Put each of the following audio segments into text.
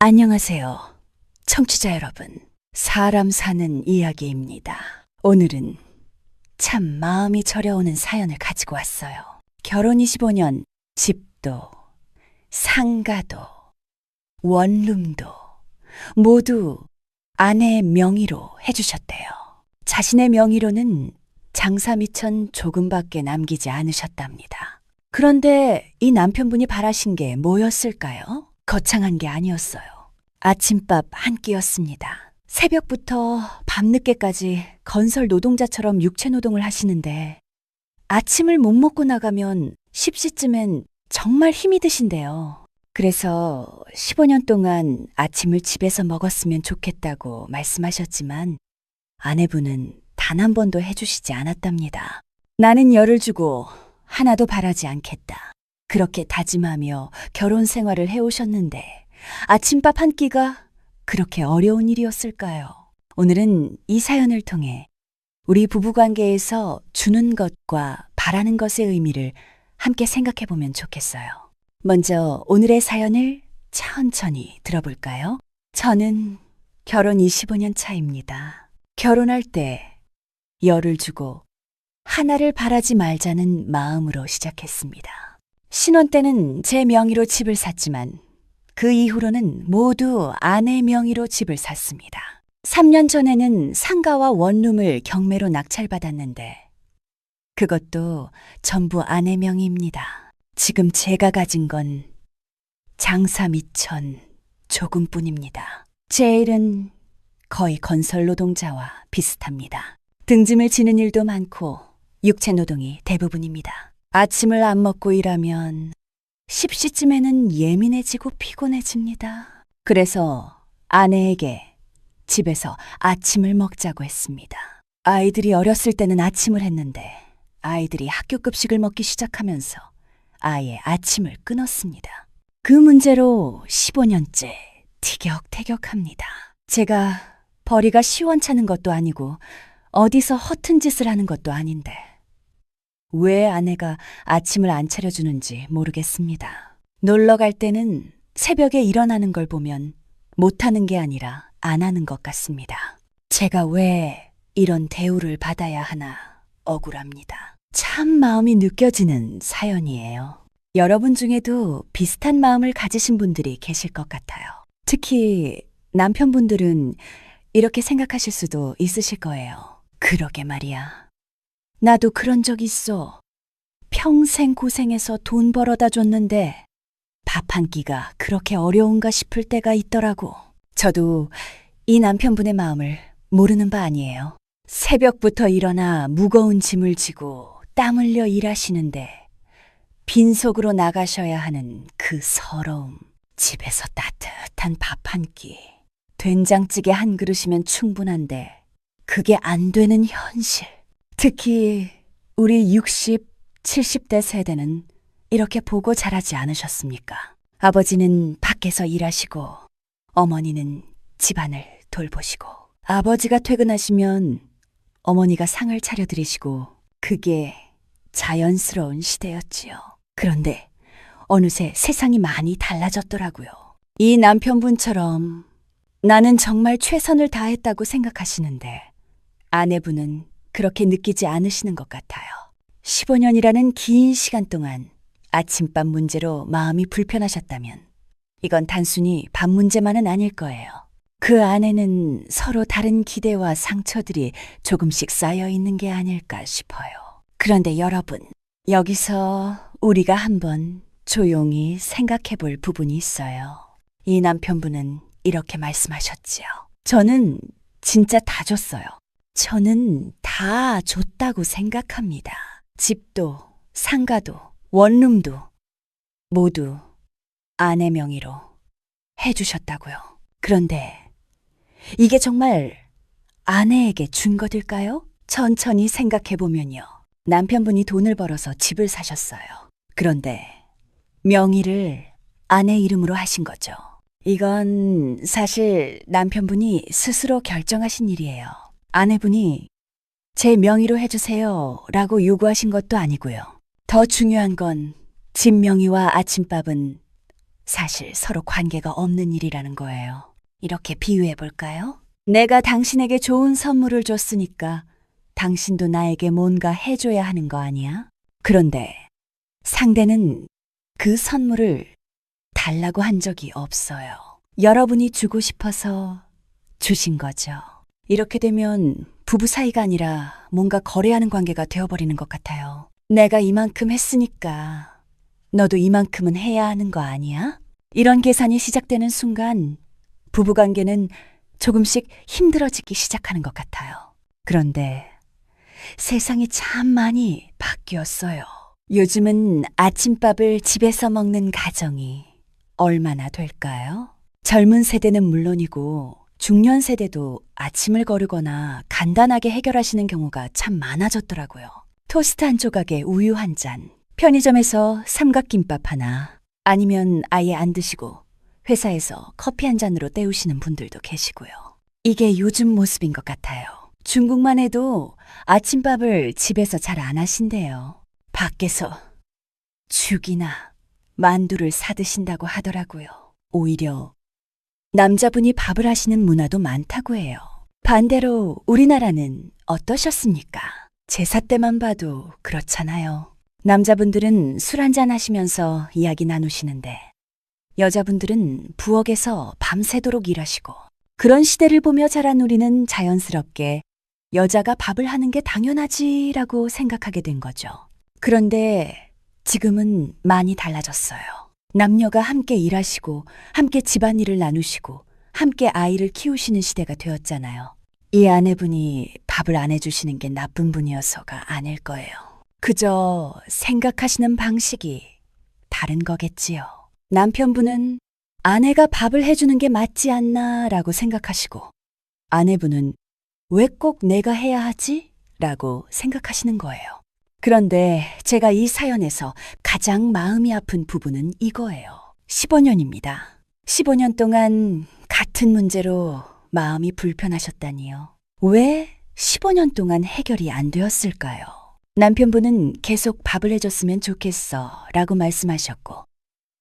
안녕하세요. 청취자 여러분. 사람 사는 이야기입니다. 오늘은 참 마음이 저려오는 사연을 가지고 왔어요. 결혼 25년, 집도, 상가도, 원룸도 모두 아내의 명의로 해주셨대요. 자신의 명의로는 장사 미천 조금밖에 남기지 않으셨답니다. 그런데 이 남편분이 바라신 게 뭐였을까요? 거창한 게 아니었어요. 아침밥 한 끼였습니다. 새벽부터 밤늦게까지 건설 노동자처럼 육체 노동을 하시는데 아침을 못 먹고 나가면 10시쯤엔 정말 힘이 드신대요. 그래서 15년 동안 아침을 집에서 먹었으면 좋겠다고 말씀하셨지만 아내분은 단 한 번도 해주시지 않았답니다. 나는 열을 주고 하나도 바라지 않겠다. 그렇게 다짐하며 결혼 생활을 해오셨는데 아침밥 한 끼가 그렇게 어려운 일이었을까요? 오늘은 이 사연을 통해 우리 부부관계에서 주는 것과 바라는 것의 의미를 함께 생각해 보면 좋겠어요. 먼저 오늘의 사연을 천천히 들어볼까요? 저는 결혼 25년 차입니다. 결혼할 때 열을 주고 하나를 바라지 말자는 마음으로 시작했습니다. 신혼 때는 제 명의로 집을 샀지만 그 이후로는 모두 아내 명의로 집을 샀습니다. 3년 전에는 상가와 원룸을 경매로 낙찰받았는데 그것도 전부 아내 명의입니다. 지금 제가 가진 건 장사 미천 조금뿐입니다. 제 일은 거의 건설 노동자와 비슷합니다. 등짐을 지는 일도 많고 육체 노동이 대부분입니다. 아침을 안 먹고 일하면 10시쯤에는 예민해지고 피곤해집니다. 그래서 아내에게 집에서 아침을 먹자고 했습니다. 아이들이 어렸을 때는 아침을 했는데 아이들이 학교 급식을 먹기 시작하면서 아예 아침을 끊었습니다. 그 문제로 15년째 티격태격합니다. 제가 벌이가 시원찮은 것도 아니고 어디서 허튼 짓을 하는 것도 아닌데 왜 아내가 아침을 안 차려주는지 모르겠습니다. 놀러 갈 때는 새벽에 일어나는 걸 보면 못하는 게 아니라 안 하는 것 같습니다. 제가 왜 이런 대우를 받아야 하나 억울합니다. 참 마음이 느껴지는 사연이에요. 여러분 중에도 비슷한 마음을 가지신 분들이 계실 것 같아요. 특히 남편분들은 이렇게 생각하실 수도 있으실 거예요. 그러게 말이야. 나도 그런 적 있어. 평생 고생해서 돈 벌어다 줬는데 밥 한 끼가 그렇게 어려운가 싶을 때가 있더라고. 저도 이 남편분의 마음을 모르는 바 아니에요. 새벽부터 일어나 무거운 짐을 지고 땀 흘려 일하시는데 빈속으로 나가셔야 하는 그 서러움. 집에서 따뜻한 밥 한 끼, 된장찌개 한 그릇이면 충분한데 그게 안 되는 현실. 특히 우리 60, 70대 세대는 이렇게 보고 자라지 않으셨습니까? 아버지는 밖에서 일하시고 어머니는 집안을 돌보시고 아버지가 퇴근하시면 어머니가 상을 차려드리시고 그게 자연스러운 시대였지요. 그런데 어느새 세상이 많이 달라졌더라고요. 이 남편분처럼 나는 정말 최선을 다했다고 생각하시는데 아내분은 그렇게 느끼지 않으시는 것 같아요. 15년이라는 긴 시간 동안 아침밥 문제로 마음이 불편하셨다면 이건 단순히 밥 문제만은 아닐 거예요. 그 안에는 서로 다른 기대와 상처들이 조금씩 쌓여 있는 게 아닐까 싶어요. 그런데 여러분, 여기서 우리가 한번 조용히 생각해 볼 부분이 있어요. 이 남편분은 이렇게 말씀하셨지요. 저는 진짜 다 줬어요. 저는 다 줬다고 생각합니다. 집도, 상가도, 원룸도 모두 아내 명의로 해주셨다고요. 그런데 이게 정말 아내에게 준 것일까요? 천천히 생각해보면요. 남편분이 돈을 벌어서 집을 사셨어요. 그런데 명의를 아내 이름으로 하신 거죠. 이건 사실 남편분이 스스로 결정하신 일이에요. 아내분이 제 명의로 해주세요 라고 요구하신 것도 아니고요. 더 중요한 건 집 명의와 아침밥은 사실 서로 관계가 없는 일이라는 거예요. 이렇게 비유해 볼까요? 내가 당신에게 좋은 선물을 줬으니까 당신도 나에게 뭔가 해줘야 하는 거 아니야? 그런데 상대는 그 선물을 달라고 한 적이 없어요. 여러분이 주고 싶어서 주신 거죠. 이렇게 되면 부부 사이가 아니라 뭔가 거래하는 관계가 되어버리는 것 같아요. 내가 이만큼 했으니까 너도 이만큼은 해야 하는 거 아니야? 이런 계산이 시작되는 순간 부부관계는 조금씩 힘들어지기 시작하는 것 같아요. 그런데 세상이 참 많이 바뀌었어요. 요즘은 아침밥을 집에서 먹는 가정이 얼마나 될까요? 젊은 세대는 물론이고 중년 세대도 아침을 거르거나 간단하게 해결하시는 경우가 참 많아졌더라고요. 토스트 한 조각에 우유 한 잔, 편의점에서 삼각김밥 하나, 아니면 아예 안 드시고 회사에서 커피 한 잔으로 때우시는 분들도 계시고요. 이게 요즘 모습인 것 같아요. 중국만 해도 아침밥을 집에서 잘 안 하신대요. 밖에서 죽이나 만두를 사 드신다고 하더라고요. 오히려 남자분이 밥을 하시는 문화도 많다고 해요. 반대로 우리나라는 어떠셨습니까? 제사 때만 봐도 그렇잖아요. 남자분들은 술 한잔 하시면서 이야기 나누시는데 여자분들은 부엌에서 밤새도록 일하시고 그런 시대를 보며 자란 우리는 자연스럽게 여자가 밥을 하는 게 당연하지라고 생각하게 된 거죠. 그런데 지금은 많이 달라졌어요. 남녀가 함께 일하시고 함께 집안일을 나누시고 함께 아이를 키우시는 시대가 되었잖아요. 이 아내분이 밥을 안 해주시는 게 나쁜 분이어서가 아닐 거예요. 그저 생각하시는 방식이 다른 거겠지요. 남편분은 아내가 밥을 해주는 게 맞지 않나 라고 생각하시고 아내분은 왜 꼭 내가 해야 하지? 라고 생각하시는 거예요. 그런데 제가 이 사연에서 가장 마음이 아픈 부분은 이거예요. 15년입니다. 15년 동안 같은 문제로 마음이 불편하셨다니요. 왜 15년 동안 해결이 안 되었을까요? 남편분은 계속 밥을 해줬으면 좋겠어 라고 말씀하셨고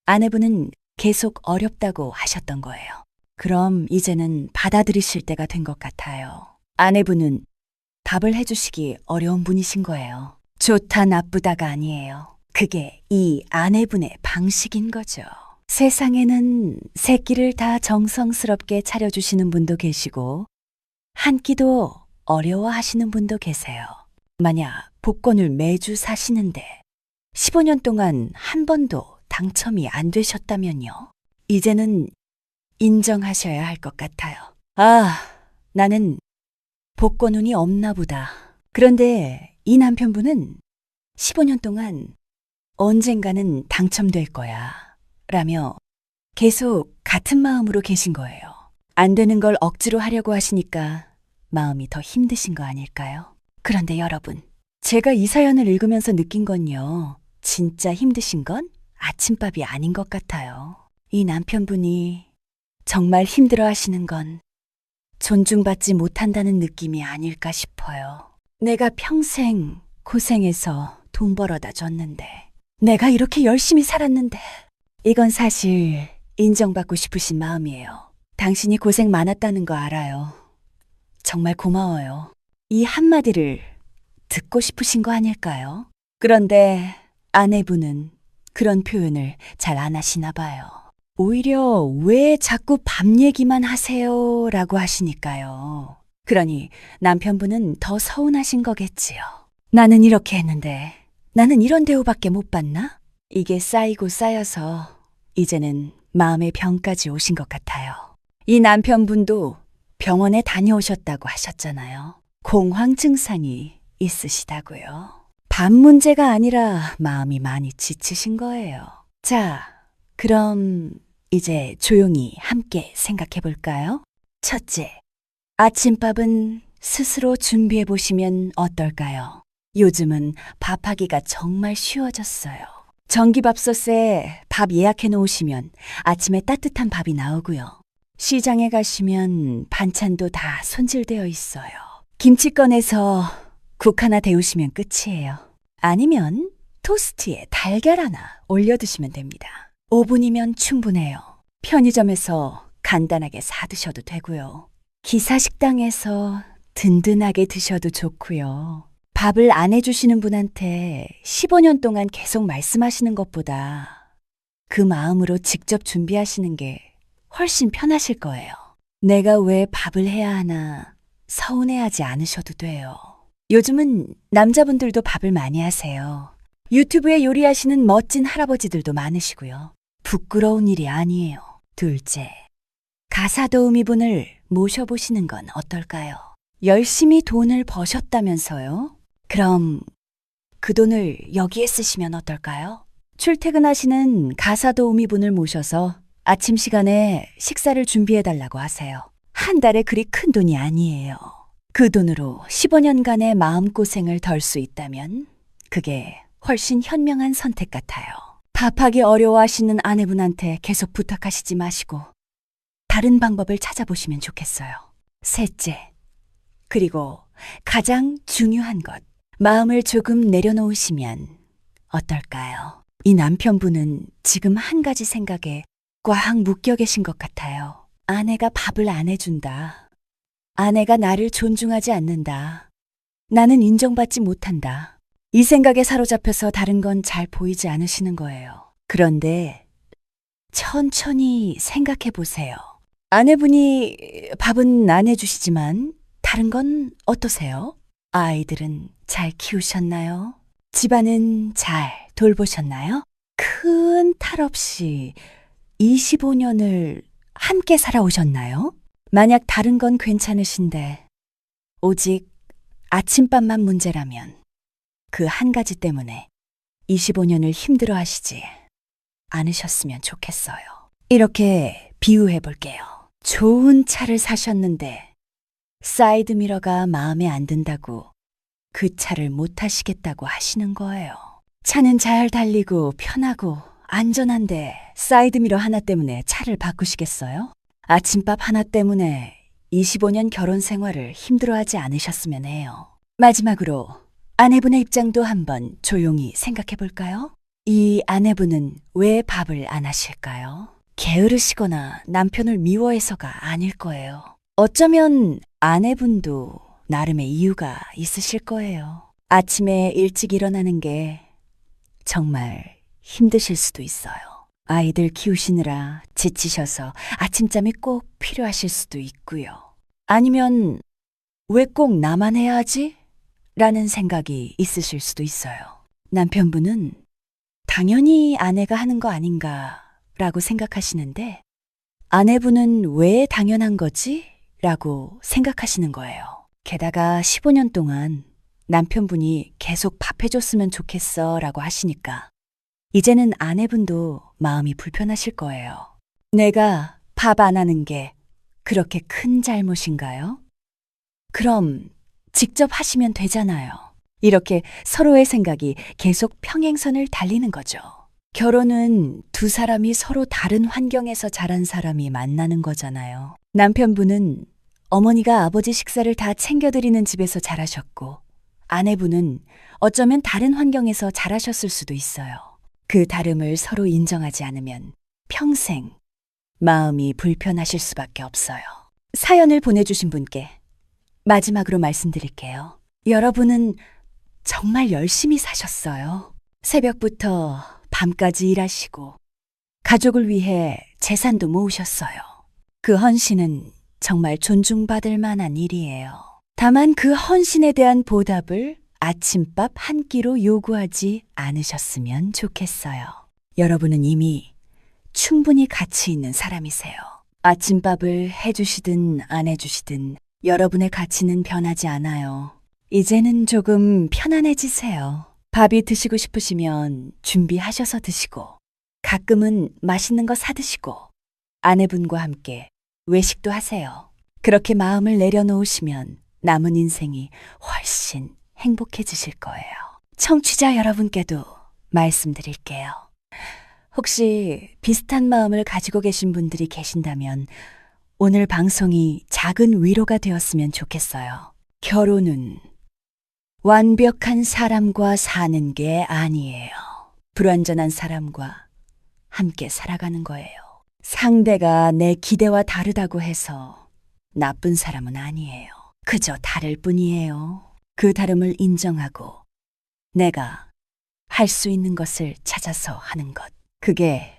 아내분은 계속 어렵다고 하셨던 거예요. 그럼 이제는 받아들이실 때가 된 것 같아요. 아내분은 밥을 해주시기 어려운 분이신 거예요. 좋다 나쁘다가 아니에요. 그게 이 아내분의 방식인 거죠. 세상에는 세 끼를 다 정성스럽게 차려주시는 분도 계시고 한 끼도 어려워하시는 분도 계세요. 만약 복권을 매주 사시는데 15년 동안 한 번도 당첨이 안 되셨다면요. 이제는 인정하셔야 할 것 같아요. 아, 나는 복권 운이 없나 보다. 그런데 이 남편분은 15년 동안 언젠가는 당첨될 거야 라며 계속 같은 마음으로 계신 거예요. 안 되는 걸 억지로 하려고 하시니까 마음이 더 힘드신 거 아닐까요? 그런데 여러분, 제가 이 사연을 읽으면서 느낀 건요. 진짜 힘드신 건 아침밥이 아닌 것 같아요. 이 남편분이 정말 힘들어 하시는 건 존중받지 못한다는 느낌이 아닐까 싶어요. 내가 평생 고생해서 돈 벌어다 줬는데, 내가 이렇게 열심히 살았는데, 이건 사실 인정받고 싶으신 마음이에요. 당신이 고생 많았다는 거 알아요. 정말 고마워요. 이 한마디를 듣고 싶으신 거 아닐까요? 그런데 아내분은 그런 표현을 잘 안 하시나 봐요. 오히려 왜 자꾸 밥 얘기만 하세요? 라고 하시니까요. 그러니 남편분은 더 서운하신 거겠지요. 나는 이렇게 했는데 나는 이런 대우밖에 못 받나? 이게 쌓이고 쌓여서 이제는 마음의 병까지 오신 것 같아요. 이 남편분도 병원에 다녀오셨다고 하셨잖아요. 공황 증상이 있으시다고요. 밥 문제가 아니라 마음이 많이 지치신 거예요. 자, 그럼 이제 조용히 함께 생각해 볼까요? 첫째, 아침밥은 스스로 준비해 보시면 어떨까요? 요즘은 밥하기가 정말 쉬워졌어요. 전기밥솥에 밥 예약해 놓으시면 아침에 따뜻한 밥이 나오고요. 시장에 가시면 반찬도 다 손질되어 있어요. 김치 꺼내서 국 하나 데우시면 끝이에요. 아니면 토스트에 달걀 하나 올려 드시면 됩니다. 5분이면 충분해요. 편의점에서 간단하게 사드셔도 되고요. 기사식당에서 든든하게 드셔도 좋고요. 밥을 안 해주시는 분한테 15년 동안 계속 말씀하시는 것보다 그 마음으로 직접 준비하시는 게 훨씬 편하실 거예요. 내가 왜 밥을 해야 하나 서운해하지 않으셔도 돼요. 요즘은 남자분들도 밥을 많이 하세요. 유튜브에 요리하시는 멋진 할아버지들도 많으시고요. 부끄러운 일이 아니에요. 둘째, 가사도우미분을 모셔보시는 건 어떨까요? 열심히 돈을 버셨다면서요? 그럼 그 돈을 여기에 쓰시면 어떨까요? 출퇴근하시는 가사도우미분을 모셔서 아침 시간에 식사를 준비해달라고 하세요. 한 달에 그리 큰 돈이 아니에요. 그 돈으로 15년간의 마음고생을 덜 수 있다면 그게 훨씬 현명한 선택 같아요. 밥하기 어려워하시는 아내분한테 계속 부탁하시지 마시고 다른 방법을 찾아보시면 좋겠어요. 셋째, 그리고 가장 중요한 것, 마음을 조금 내려놓으시면 어떨까요? 이 남편분은 지금 한 가지 생각에 꽉 묶여 계신 것 같아요. 아내가 밥을 안 해준다. 아내가 나를 존중하지 않는다. 나는 인정받지 못한다. 이 생각에 사로잡혀서 다른 건 잘 보이지 않으시는 거예요. 그런데 천천히 생각해 보세요. 아내분이 밥은 안 해주시지만 다른 건 어떠세요? 아이들은 잘 키우셨나요? 집안은 잘 돌보셨나요? 큰 탈 없이 25년을 함께 살아오셨나요? 만약 다른 건 괜찮으신데 오직 아침밥만 문제라면 그 한 가지 때문에 25년을 힘들어 하시지 않으셨으면 좋겠어요. 이렇게 비유해 볼게요. 좋은 차를 사셨는데 사이드미러가 마음에 안 든다고 그 차를 못 타시겠다고 하시는 거예요. 차는 잘 달리고 편하고 안전한데 사이드미러 하나 때문에 차를 바꾸시겠어요? 아침밥 하나 때문에 25년 결혼 생활을 힘들어하지 않으셨으면 해요. 마지막으로 아내분의 입장도 한번 조용히 생각해 볼까요? 이 아내분은 왜 밥을 안 하실까요? 게으르시거나 남편을 미워해서가 아닐 거예요. 어쩌면 아내분도 나름의 이유가 있으실 거예요. 아침에 일찍 일어나는 게 정말 힘드실 수도 있어요. 아이들 키우시느라 지치셔서 아침잠이 꼭 필요하실 수도 있고요. 아니면 왜 꼭 나만 해야 하지? 라는 생각이 있으실 수도 있어요. 남편분은 당연히 아내가 하는 거 아닌가 라고 생각하시는데 아내분은 왜 당연한 거지? 라고 생각하시는 거예요. 게다가 15년 동안 남편분이 계속 밥 해줬으면 좋겠어 라고 하시니까 이제는 아내분도 마음이 불편하실 거예요. 내가 밥 안 하는 게 그렇게 큰 잘못인가요? 그럼 직접 하시면 되잖아요. 이렇게 서로의 생각이 계속 평행선을 달리는 거죠. 결혼은 두 사람이 서로 다른 환경에서 자란 사람이 만나는 거잖아요. 남편분은 어머니가 아버지 식사를 다 챙겨드리는 집에서 자라셨고, 아내분은 어쩌면 다른 환경에서 자라셨을 수도 있어요. 그 다름을 서로 인정하지 않으면 평생 마음이 불편하실 수밖에 없어요. 사연을 보내주신 분께 마지막으로 말씀드릴게요. 여러분은 정말 열심히 사셨어요. 새벽부터 밤까지 일하시고 가족을 위해 재산도 모으셨어요. 그 헌신은 정말 존중받을 만한 일이에요. 다만 그 헌신에 대한 보답을 아침밥 한 끼로 요구하지 않으셨으면 좋겠어요. 여러분은 이미 충분히 가치 있는 사람이세요. 아침밥을 해주시든 안 해주시든 여러분의 가치는 변하지 않아요. 이제는 조금 편안해지세요. 밥이 드시고 싶으시면 준비하셔서 드시고, 가끔은 맛있는 거 사드시고, 아내분과 함께 외식도 하세요. 그렇게 마음을 내려놓으시면 남은 인생이 훨씬 행복해지실 거예요. 청취자 여러분께도 말씀드릴게요. 혹시 비슷한 마음을 가지고 계신 분들이 계신다면 오늘 방송이 작은 위로가 되었으면 좋겠어요. 결혼은 완벽한 사람과 사는 게 아니에요. 불완전한 사람과 함께 살아가는 거예요. 상대가 내 기대와 다르다고 해서 나쁜 사람은 아니에요. 그저 다를 뿐이에요. 그 다름을 인정하고 내가 할 수 있는 것을 찾아서 하는 것. 그게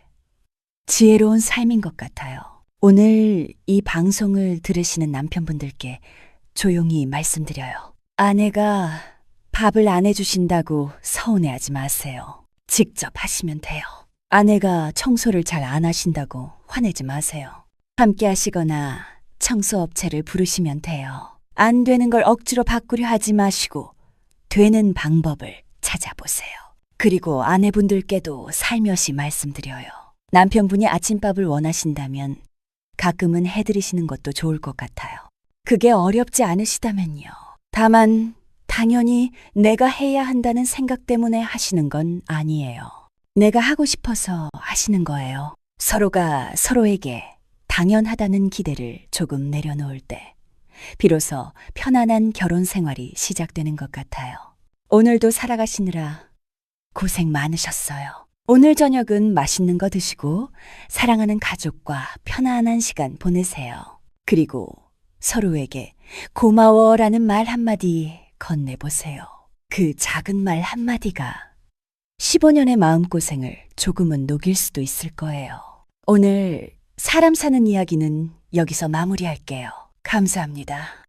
지혜로운 삶인 것 같아요. 오늘 이 방송을 들으시는 남편분들께 조용히 말씀드려요. 아내가 밥을 안 해주신다고 서운해하지 마세요. 직접 하시면 돼요. 아내가 청소를 잘 안 하신다고 화내지 마세요. 함께 하시거나 청소업체를 부르시면 돼요. 안 되는 걸 억지로 바꾸려 하지 마시고 되는 방법을 찾아보세요. 그리고 아내분들께도 살며시 말씀드려요. 남편분이 아침밥을 원하신다면 가끔은 해드리시는 것도 좋을 것 같아요. 그게 어렵지 않으시다면요. 다만 당연히 내가 해야 한다는 생각 때문에 하시는 건 아니에요. 내가 하고 싶어서 하시는 거예요. 서로가 서로에게 당연하다는 기대를 조금 내려놓을 때 비로소 편안한 결혼 생활이 시작되는 것 같아요. 오늘도 살아가시느라 고생 많으셨어요. 오늘 저녁은 맛있는 거 드시고 사랑하는 가족과 편안한 시간 보내세요. 그리고 서로에게 고마워라는 말 한마디 건네보세요. 그 작은 말 한마디가 15년의 마음고생을 조금은 녹일 수도 있을 거예요. 오늘 사람 사는 이야기는 여기서 마무리할게요. 감사합니다.